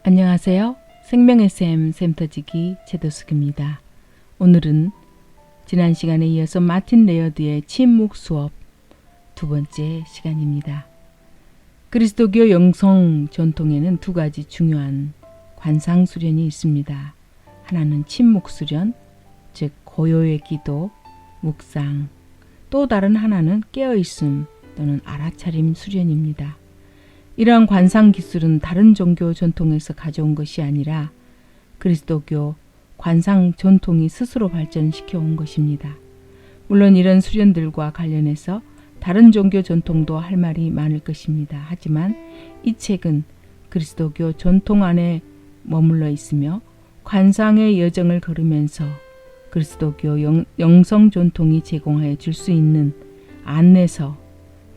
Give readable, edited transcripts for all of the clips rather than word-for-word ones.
안녕하세요. 생명의 샘 샘터지기 최도숙입니다. 오늘은 지난 시간에 이어서 마틴 레어드의 침묵 수업 두 번째 시간입니다. 그리스도교 영성 전통에는 두 가지 중요한 관상 수련이 있습니다. 하나는 침묵 수련, 즉 고요의 기도, 묵상, 또 다른 하나는 깨어있음 또는 알아차림 수련입니다. 이러한 관상 기술은 다른 종교 전통에서 가져온 것이 아니라 그리스도교 관상 전통이 스스로 발전시켜 온 것입니다. 물론 이런 수련들과 관련해서 다른 종교 전통도 할 말이 많을 것입니다. 하지만 이 책은 그리스도교 전통 안에 머물러 있으며 관상의 여정을 걸으면서 그리스도교 영성 전통이 제공하여 줄 수 있는 안내서,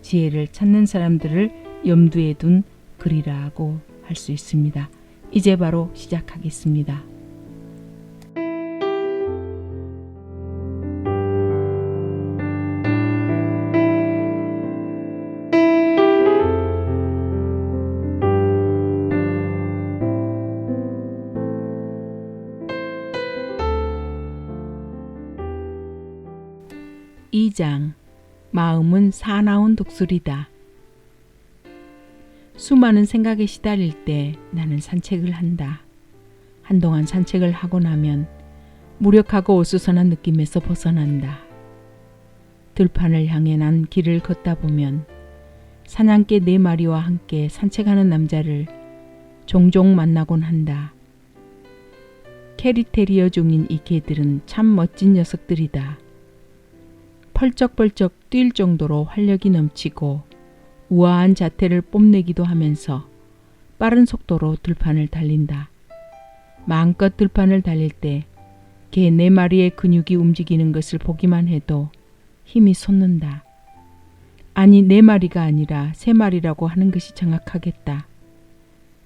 지혜를 찾는 사람들을 염두에 둔 글이라고 할 수 있습니다. 이제 바로 시작하겠습니다. 이 장 마음은 사나운 독수리다. 수많은 생각에 시달릴 때 나는 산책을 한다. 한동안 산책을 하고 나면 무력하고 어수선한 느낌에서 벗어난다. 들판을 향해 난 길을 걷다 보면 사냥개 4마리와 함께 산책하는 남자를 종종 만나곤 한다. 캐리테리어 종인 이 개들은 참 멋진 녀석들이다. 펄쩍펄쩍 뛸 정도로 활력이 넘치고 우아한 자태를 뽐내기도 하면서 빠른 속도로 들판을 달린다. 마음껏 들판을 달릴 때 개 4마리의 근육이 움직이는 것을 보기만 해도 힘이 솟는다. 아니 4마리가 아니라 3마리라고 하는 것이 정확하겠다.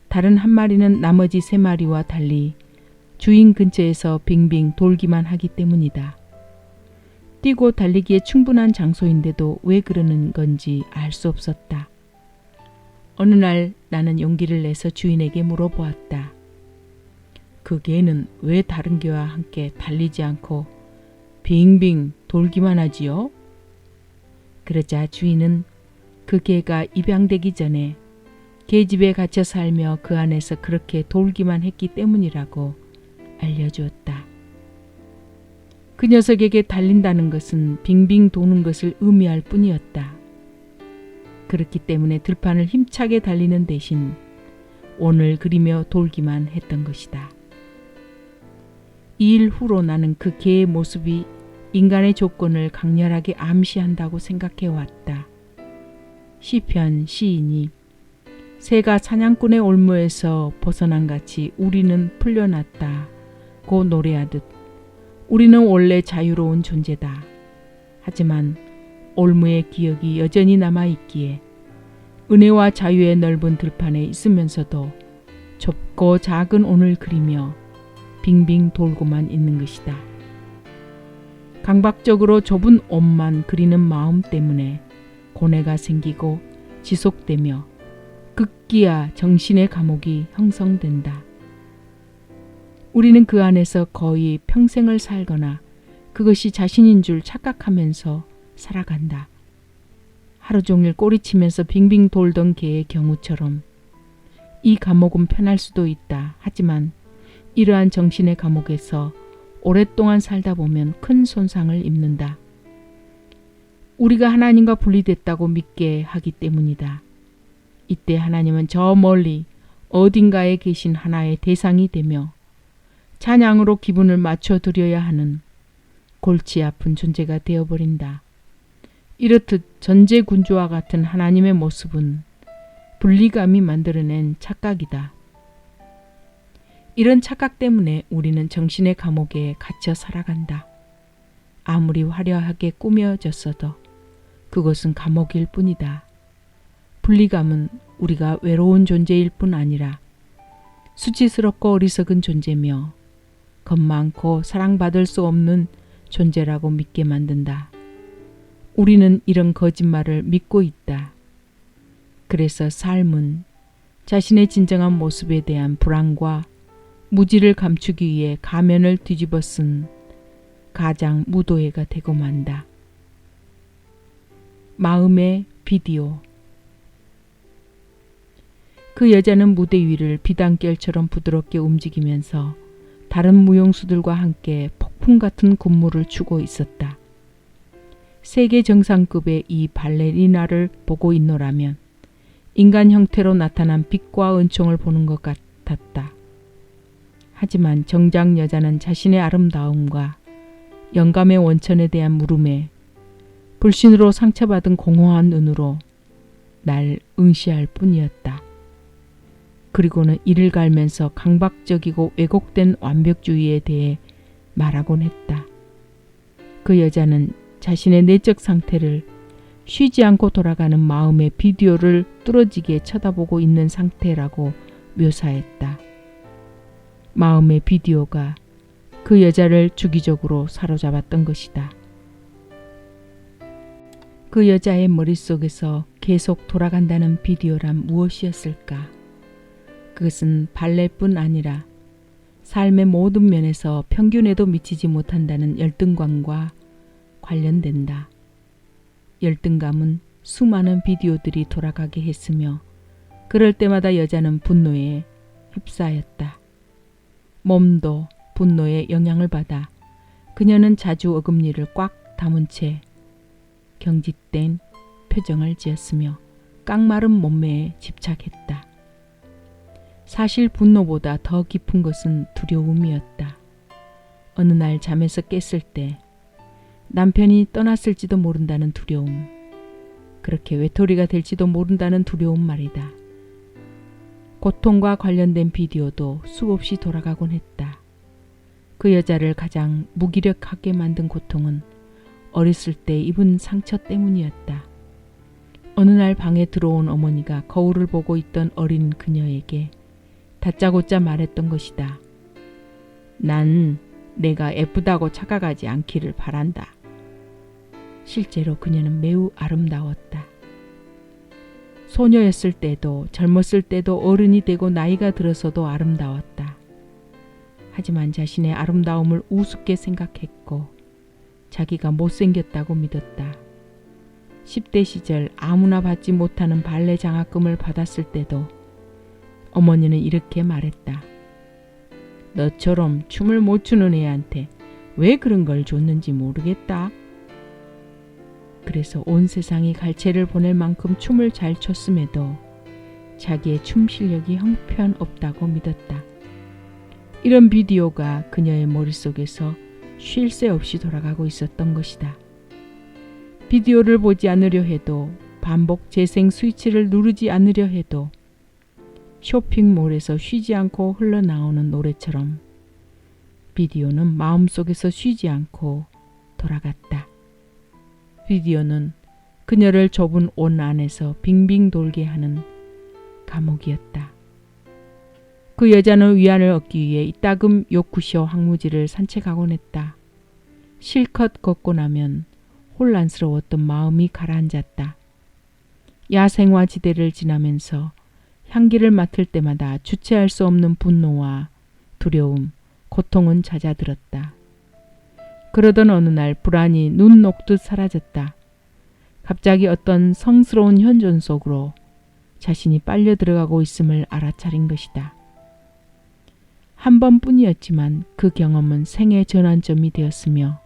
다른 한 마리는 나머지 3마리와 달리 주인 근처에서 빙빙 돌기만 하기 때문이다. 뛰고 달리기에 충분한 장소인데도 왜 그러는 건지 알 수 없었다. 어느 날 나는 용기를 내서 주인에게 물어보았다. 그 개는 왜 다른 개와 함께 달리지 않고 빙빙 돌기만 하지요? 그러자 주인은 그 개가 입양되기 전에 개집에 갇혀 살며 그 안에서 그렇게 돌기만 했기 때문이라고 알려주었다. 그 녀석에게 달린다는 것은 빙빙 도는 것을 의미할 뿐이었다. 그렇기 때문에 들판을 힘차게 달리는 대신 원을 그리며 돌기만 했던 것이다. 이 일 후로 나는 그 개의 모습이 인간의 조건을 강렬하게 암시한다고 생각해왔다. 시편 시인이 새가 사냥꾼의 올무에서 벗어난 같이 우리는 풀려났다고 노래하듯 우리는 원래 자유로운 존재다. 하지만 올무의 기억이 여전히 남아있기에 은혜와 자유의 넓은 들판에 있으면서도 좁고 작은 온을 그리며 빙빙 돌고만 있는 것이다. 강박적으로 좁은 온만 그리는 마음 때문에 고뇌가 생기고 지속되며 극기야 정신의 감옥이 형성된다. 우리는 그 안에서 거의 평생을 살거나 그것이 자신인 줄 착각하면서 살아간다. 하루 종일 꼬리치면서 빙빙 돌던 개의 경우처럼 이 감옥은 편할 수도 있다. 하지만 이러한 정신의 감옥에서 오랫동안 살다 보면 큰 손상을 입는다. 우리가 하나님과 분리됐다고 믿게 하기 때문이다. 이때 하나님은 저 멀리 어딘가에 계신 하나의 대상이 되며 찬양으로 기분을 맞춰드려야 하는 골치 아픈 존재가 되어버린다. 이렇듯 전제군주와 같은 하나님의 모습은 분리감이 만들어낸 착각이다. 이런 착각 때문에 우리는 정신의 감옥에 갇혀 살아간다. 아무리 화려하게 꾸며졌어도 그것은 감옥일 뿐이다. 분리감은 우리가 외로운 존재일 뿐 아니라 수치스럽고 어리석은 존재며 겁 많고 사랑받을 수 없는 존재라고 믿게 만든다. 우리는 이런 거짓말을 믿고 있다. 그래서 삶은 자신의 진정한 모습에 대한 불안과 무지를 감추기 위해 가면을 뒤집어 쓴 가장 무도회가 되고 만다. 마음의 비디오. 그 여자는 무대 위를 비단결처럼 부드럽게 움직이면서 다른 무용수들과 함께 폭풍 같은 군무를 추고 있었다. 세계 정상급의 이 발레리나를 보고 있노라면 인간 형태로 나타난 빛과 은총을 보는 것 같았다. 하지만 정작 여자는 자신의 아름다움과 영감의 원천에 대한 물음에 불신으로 상처받은 공허한 눈으로 날 응시할 뿐이었다. 그리고는 이를 갈면서 강박적이고 왜곡된 완벽주의에 대해 말하곤 했다. 그 여자는 자신의 내적 상태를 쉬지 않고 돌아가는 마음의 비디오를 뚫어지게 쳐다보고 있는 상태라고 묘사했다. 마음의 비디오가 그 여자를 주기적으로 사로잡았던 것이다. 그 여자의 머릿속에서 계속 돌아간다는 비디오란 무엇이었을까? 그것은 발레뿐 아니라 삶의 모든 면에서 평균에도 미치지 못한다는 열등감과 관련된다. 열등감은 수많은 비디오들이 돌아가게 했으며 그럴 때마다 여자는 분노에 휩싸였다. 몸도 분노에 영향을 받아 그녀는 자주 어금니를 꽉 다문 채 경직된 표정을 지었으며 깡마른 몸매에 집착했다. 사실 분노보다 더 깊은 것은 두려움이었다. 어느 날 잠에서 깼을 때 남편이 떠났을지도 모른다는 두려움, 그렇게 외톨이가 될지도 모른다는 두려움 말이다. 고통과 관련된 비디오도 수없이 돌아가곤 했다. 그 여자를 가장 무기력하게 만든 고통은 어렸을 때 입은 상처 때문이었다. 어느 날 방에 들어온 어머니가 거울을 보고 있던 어린 그녀에게 다짜고짜 말했던 것이다. 난 내가 예쁘다고 착각하지 않기를 바란다. 실제로 그녀는 매우 아름다웠다. 소녀였을 때도 젊었을 때도 어른이 되고 나이가 들어서도 아름다웠다. 하지만 자신의 아름다움을 우습게 생각했고 자기가 못생겼다고 믿었다. 10대 시절 아무나 받지 못하는 발레 장학금을 받았을 때도 어머니는 이렇게 말했다. 너처럼 춤을 못 추는 애한테 왜 그런 걸 줬는지 모르겠다. 그래서 온 세상이 갈채를 보낼 만큼 춤을 잘 췄음에도 자기의 춤 실력이 형편없다고 믿었다. 이런 비디오가 그녀의 머릿속에서 쉴 새 없이 돌아가고 있었던 것이다. 비디오를 보지 않으려 해도, 반복 재생 스위치를 누르지 않으려 해도 쇼핑몰에서 쉬지 않고 흘러나오는 노래처럼 비디오는 마음속에서 쉬지 않고 돌아갔다. 비디오는 그녀를 좁은 온 안에서 빙빙 돌게 하는 감옥이었다. 그 여자는 위안을 얻기 위해 이따금 요쿠시오 황무지를 산책하곤 했다. 실컷 걷고 나면 혼란스러웠던 마음이 가라앉았다. 야생화 지대를 지나면서 향기를 맡을 때마다 주체할 수 없는 분노와 두려움, 고통은 잦아들었다. 그러던 어느 날 불안이 눈 녹듯 사라졌다. 갑자기 어떤 성스러운 현존 속으로 자신이 빨려 들어가고 있음을 알아차린 것이다. 한 번뿐이었지만 그 경험은 생의 전환점이 되었으며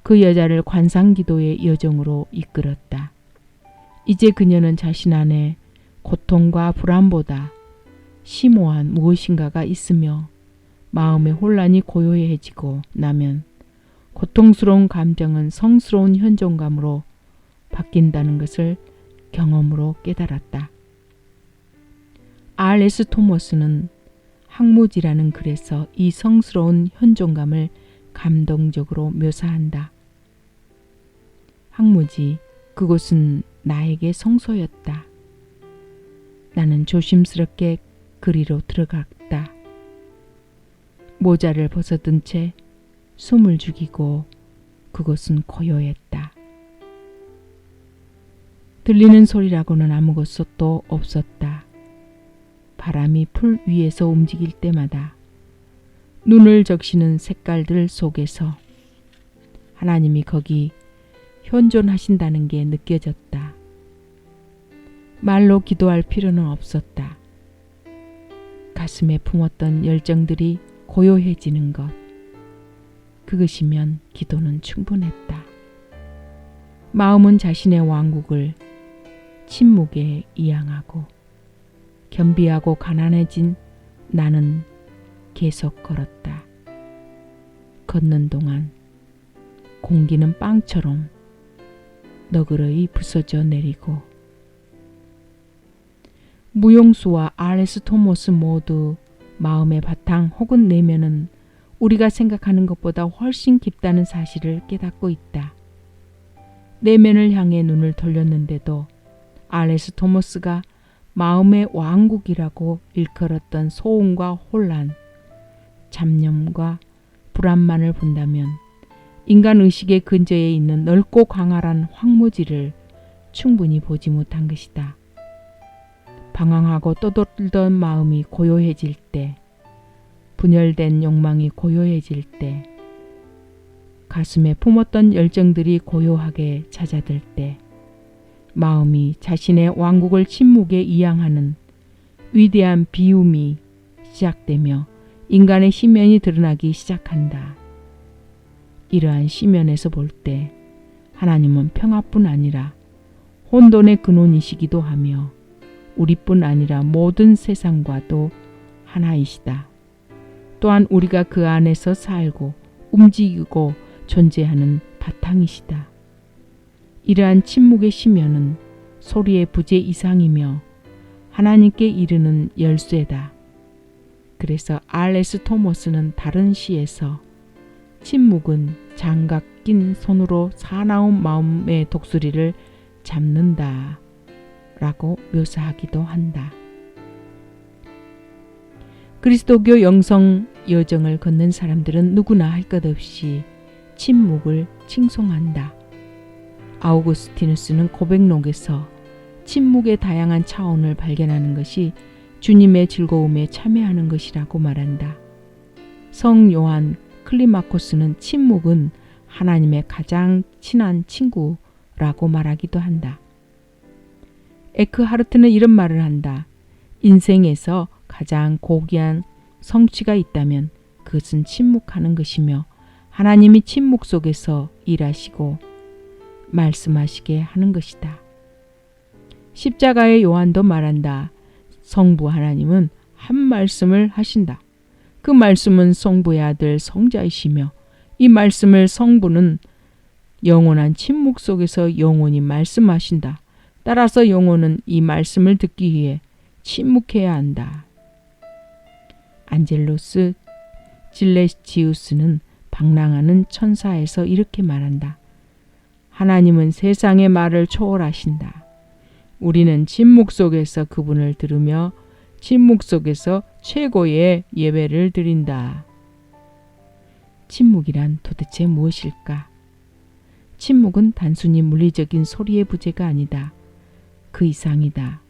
그 여자를 관상기도의 여정으로 이끌었다. 이제 그녀는 자신 안에 고통과 불안보다 심오한 무엇인가가 있으며 마음의 혼란이 고요해지고 나면 고통스러운 감정은 성스러운 현존감으로 바뀐다는 것을 경험으로 깨달았다. R.S. 토머스는 항무지라는 글에서 이 성스러운 현존감을 감동적으로 묘사한다. 항무지, 그곳은 나에게 성소였다. 나는 조심스럽게 그리로 들어갔다. 모자를 벗어든 채 숨을 죽이고 그곳은 고요했다. 들리는 소리라고는 아무것도 없었다. 바람이 풀 위에서 움직일 때마다 눈을 적시는 색깔들 속에서 하나님이 거기 현존하신다는 게 느껴졌다. 말로 기도할 필요는 없었다. 가슴에 품었던 열정들이 고요해지는 것. 그것이면 기도는 충분했다. 마음은 자신의 왕국을 침묵에 이양하고 겸비하고 가난해진 나는 계속 걸었다. 걷는 동안 공기는 빵처럼 너그러이 부서져 내리고 무용수와 R.S. 토머스 모두 마음의 바탕 혹은 내면은 우리가 생각하는 것보다 훨씬 깊다는 사실을 깨닫고 있다. 내면을 향해 눈을 돌렸는데도 R.S. 토머스가 마음의 왕국이라고 일컬었던 소음과 혼란, 잡념과 불안만을 본다면 인간 의식의 근저에 있는 넓고 광활한 황무지를 충분히 보지 못한 것이다. 방황하고 떠돌던 마음이 고요해질 때, 분열된 욕망이 고요해질 때, 가슴에 품었던 열정들이 고요하게 잦아들 때, 마음이 자신의 왕국을 침묵에 이양하는 위대한 비움이 시작되며 인간의 심연이 드러나기 시작한다. 이러한 심연에서 볼 때 하나님은 평화뿐 아니라 혼돈의 근원이시기도 하며 우리뿐 아니라 모든 세상과도 하나이시다. 또한 우리가 그 안에서 살고 움직이고 존재하는 바탕이시다. 이러한 침묵의 심연은 소리의 부재 이상이며 하나님께 이르는 열쇠다. 그래서 R.S. 토머스는 다른 시에서 침묵은 장갑 낀 손으로 사나운 마음의 독수리를 잡는다 라고 묘사하기도 한다. 그리스도교 영성 여정을 걷는 사람들은 누구나 할 것 없이 침묵을 칭송한다. 아우구스티누스는 고백록에서 침묵의 다양한 차원을 발견하는 것이 주님의 즐거움에 참여하는 것이라고 말한다. 성 요한 클리마코스는 침묵은 하나님의 가장 친한 친구라고 말하기도 한다. 에크하르트는 이런 말을 한다. 인생에서 가장 고귀한 성취가 있다면 그것은 침묵하는 것이며 하나님이 침묵 속에서 일하시고 말씀하시게 하는 것이다. 십자가의 요한도 말한다. 성부 하나님은 한 말씀을 하신다. 그 말씀은 성부의 아들 성자이시며 이 말씀을 성부는 영원한 침묵 속에서 영원히 말씀하신다. 따라서 영혼은 이 말씀을 듣기 위해 침묵해야 한다. 안젤로스 질레지우스는 방랑하는 천사에서 이렇게 말한다. 하나님은 세상의 말을 초월하신다. 우리는 침묵 속에서 그분을 들으며 침묵 속에서 최고의 예배를 드린다. 침묵이란 도대체 무엇일까? 침묵은 단순히 물리적인 소리의 부재가 아니다. 그 이상이다.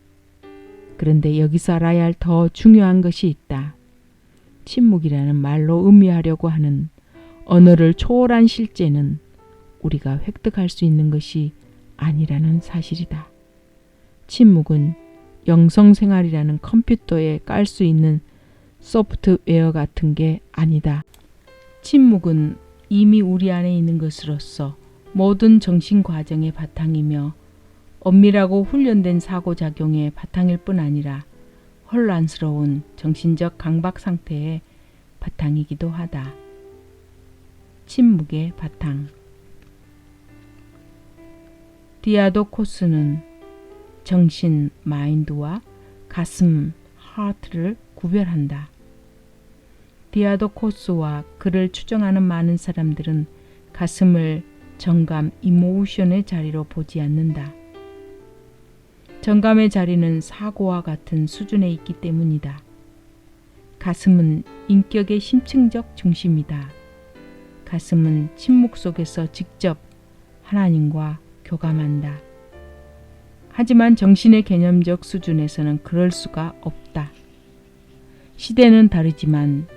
그런데 여기서 알아야 할 더 중요한 것이 있다. 침묵이라는 말로 의미하려고 하는 언어를 초월한 실제는 우리가 획득할 수 있는 것이 아니라는 사실이다. 침묵은 영성생활이라는 컴퓨터에 깔 수 있는 소프트웨어 같은 게 아니다. 침묵은 이미 우리 안에 있는 것으로서 모든 정신과정의 바탕이며 엄밀하고 훈련된 사고작용의 바탕일 뿐 아니라 혼란스러운 정신적 강박 상태의 바탕이기도 하다. 침묵의 바탕. 디아도코스는 정신, 마인드와 가슴, 하트를 구별한다. 디아도코스와 그를 추정하는 많은 사람들은 가슴을 정감, 이모션의 자리로 보지 않는다. 정감의 자리는 사고와 같은 수준에 있기 때문이다. 가슴은 인격의 심층적 중심이다. 가슴은 침묵 속에서 직접 하나님과 교감한다. 하지만 정신의 개념적 수준에서는 그럴 수가 없다. 시대는 다르지만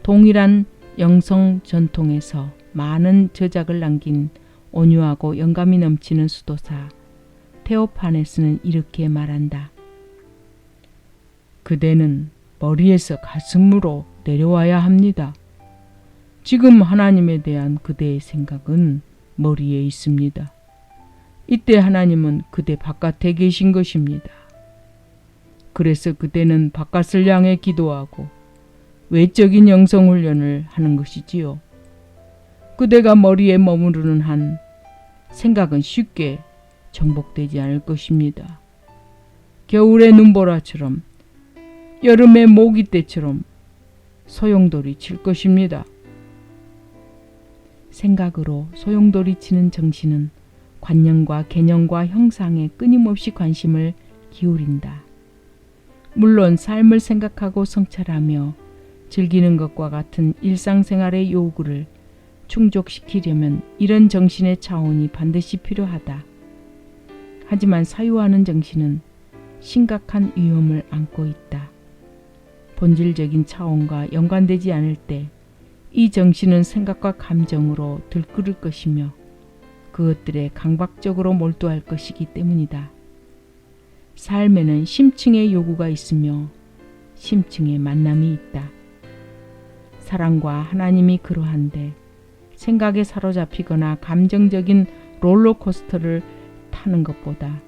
동일한 영성 전통에서 많은 저작을 남긴 온유하고 영감이 넘치는 수도사 테오파네스는 이렇게 말한다. 그대는 머리에서 가슴으로 내려와야 합니다. 지금 하나님에 대한 그대의 생각은 머리에 있습니다. 이때 하나님은 그대 바깥에 계신 것입니다. 그래서 그대는 바깥을 향해 기도하고 외적인 영성훈련을 하는 것이지요. 그대가 머리에 머무르는 한 생각은 쉽게 정복되지 않을 것입니다. 겨울의 눈보라처럼 여름의 모기떼처럼 소용돌이 칠 것입니다. 생각으로 소용돌이 치는 정신은 관념과 개념과 형상에 끊임없이 관심을 기울인다. 물론 삶을 생각하고 성찰하며 즐기는 것과 같은 일상생활의 요구를 충족시키려면 이런 정신의 차원이 반드시 필요하다. 하지만 사유하는 정신은 심각한 위험을 안고 있다. 본질적인 차원과 연관되지 않을 때 이 정신은 생각과 감정으로 들끓을 것이며 그것들에 강박적으로 몰두할 것이기 때문이다. 삶에는 심층의 요구가 있으며 심층의 만남이 있다. 사랑과 하나님이 그러한데 생각에 사로잡히거나 감정적인 롤러코스터를 타는 것보다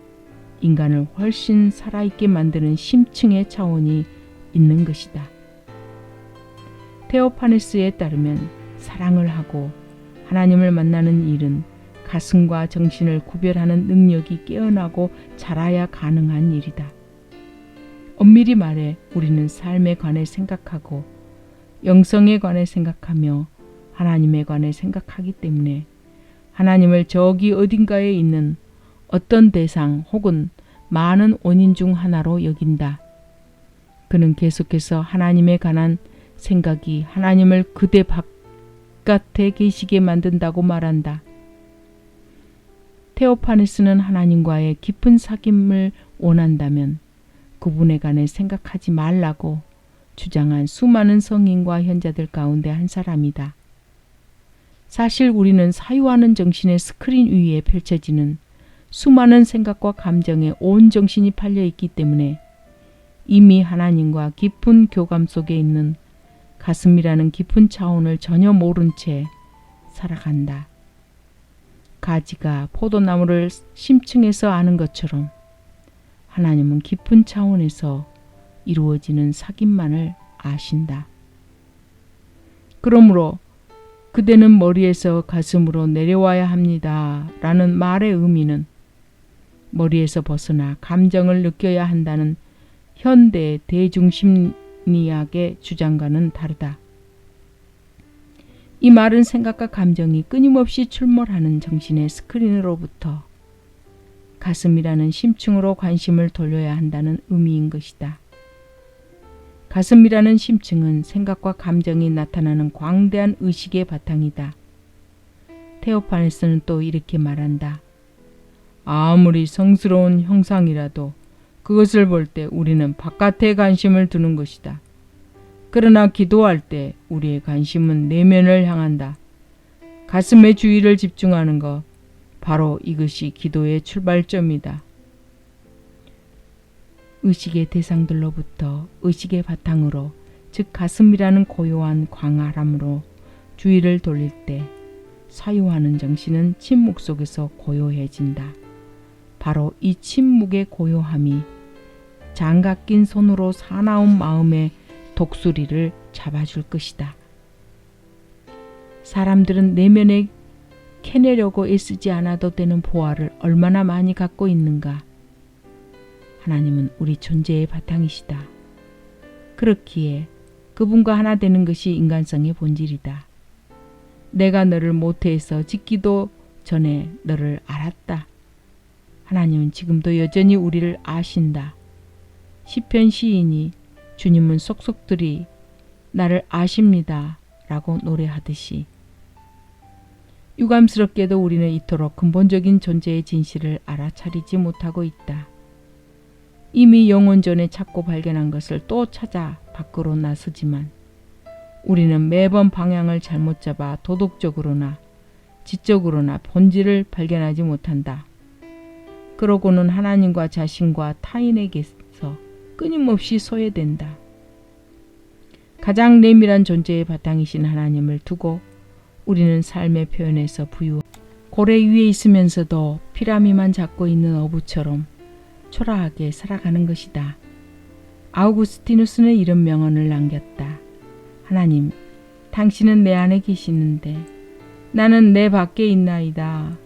인간을 훨씬 살아있게 만드는 심층의 차원이 있는 것이다. 테오파네스에 따르면 사랑을 하고 하나님을 만나는 일은 가슴과 정신을 구별하는 능력이 깨어나고 자라야 가능한 일이다. 엄밀히 말해 우리는 삶에 관해 생각하고 영성에 관해 생각하며 하나님에 관해 생각하기 때문에 하나님을 저기 어딘가에 있는 어떤 대상 혹은 많은 원인 중 하나로 여긴다. 그는 계속해서 하나님에 관한 생각이 하나님을 그대 바깥에 계시게 만든다고 말한다. 테오파네스는 하나님과의 깊은 사귐을 원한다면 그분에 관해 생각하지 말라고 주장한 수많은 성인과 현자들 가운데 한 사람이다. 사실 우리는 사유하는 정신의 스크린 위에 펼쳐지는 수많은 생각과 감정에 온 정신이 팔려 있기 때문에 이미 하나님과 깊은 교감 속에 있는 가슴이라는 깊은 차원을 전혀 모른 채 살아간다. 가지가 포도나무를 심층에서 아는 것처럼 하나님은 깊은 차원에서 이루어지는 사귐만을 아신다. 그러므로 그대는 머리에서 가슴으로 내려와야 합니다. 라는 말의 의미는 머리에서 벗어나 감정을 느껴야 한다는 현대 대중심리학의 주장과는 다르다. 이 말은 생각과 감정이 끊임없이 출몰하는 정신의 스크린으로부터 가슴이라는 심층으로 관심을 돌려야 한다는 의미인 것이다. 가슴이라는 심층은 생각과 감정이 나타나는 광대한 의식의 바탕이다. 테오파네스는 또 이렇게 말한다. 아무리 성스러운 형상이라도 그것을 볼 때 우리는 바깥에 관심을 두는 것이다. 그러나 기도할 때 우리의 관심은 내면을 향한다. 가슴의 주의를 집중하는 것, 바로 이것이 기도의 출발점이다. 의식의 대상들로부터 의식의 바탕으로, 즉 가슴이라는 고요한 광활함으로 주의를 돌릴 때 사유하는 정신은 침묵 속에서 고요해진다. 바로 이 침묵의 고요함이 장갑 낀 손으로 사나운 마음의 독수리를 잡아줄 것이다. 사람들은 내면에 캐내려고 애쓰지 않아도 되는 보화를 얼마나 많이 갖고 있는가. 하나님은 우리 존재의 바탕이시다. 그렇기에 그분과 하나 되는 것이 인간성의 본질이다. 내가 너를 모태에서 짓기도 전에 너를 알았다. 하나님은 지금도 여전히 우리를 아신다. 시편 시인이 주님은 속속들이 나를 아십니다 라고 노래하듯이 유감스럽게도 우리는 이토록 근본적인 존재의 진실을 알아차리지 못하고 있다. 이미 영원 전에 찾고 발견한 것을 또 찾아 밖으로 나서지만 우리는 매번 방향을 잘못 잡아 도덕적으로나 지적으로나 본질을 발견하지 못한다. 그러고는 하나님과 자신과 타인에게서 끊임없이 소외된다. 가장 내밀한 존재의 바탕이신 하나님을 두고 우리는 삶의 표현에서 고래 위에 있으면서도 피라미만 잡고 있는 어부처럼 초라하게 살아가는 것이다. 아우구스티누스는 이런 명언을 남겼다. 하나님, 당신은 내 안에 계시는데 나는 내 밖에 있나이다.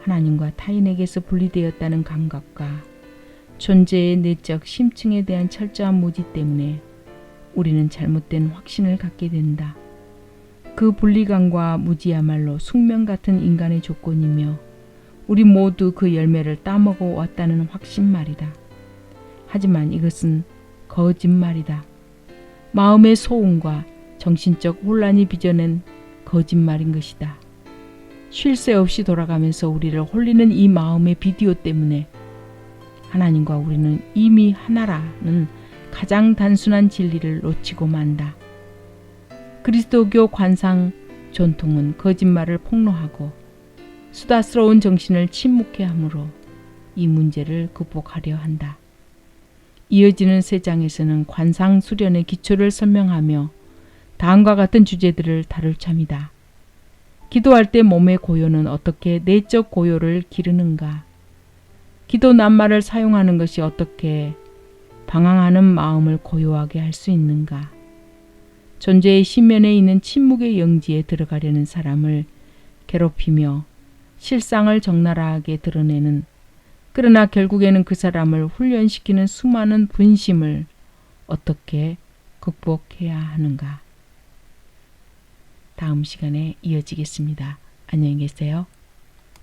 하나님과 타인에게서 분리되었다는 감각과 존재의 내적 심층에 대한 철저한 무지 때문에 우리는 잘못된 확신을 갖게 된다. 그 분리감과 무지야말로 숙명 같은 인간의 조건이며 우리 모두 그 열매를 따먹어 왔다는 확신 말이다. 하지만 이것은 거짓말이다. 마음의 소음과 정신적 혼란이 빚어낸 거짓말인 것이다. 쉴 새 없이 돌아가면서 우리를 홀리는 이 마음의 비디오 때문에 하나님과 우리는 이미 하나라는 가장 단순한 진리를 놓치고 만다. 그리스도교 관상 전통은 거짓말을 폭로하고 수다스러운 정신을 침묵해 하므로 이 문제를 극복하려 한다. 이어지는 세 장에서는 관상 수련의 기초를 설명하며 다음과 같은 주제들을 다룰 참이다. 기도할 때 몸의 고요는 어떻게 내적 고요를 기르는가? 기도 낱말을 사용하는 것이 어떻게 방황하는 마음을 고요하게 할 수 있는가? 존재의 심연에 있는 침묵의 영지에 들어가려는 사람을 괴롭히며 실상을 적나라하게 드러내는, 그러나 결국에는 그 사람을 훈련시키는 수많은 분심을 어떻게 극복해야 하는가? 다음 시간에 이어지겠습니다. 안녕히 계세요.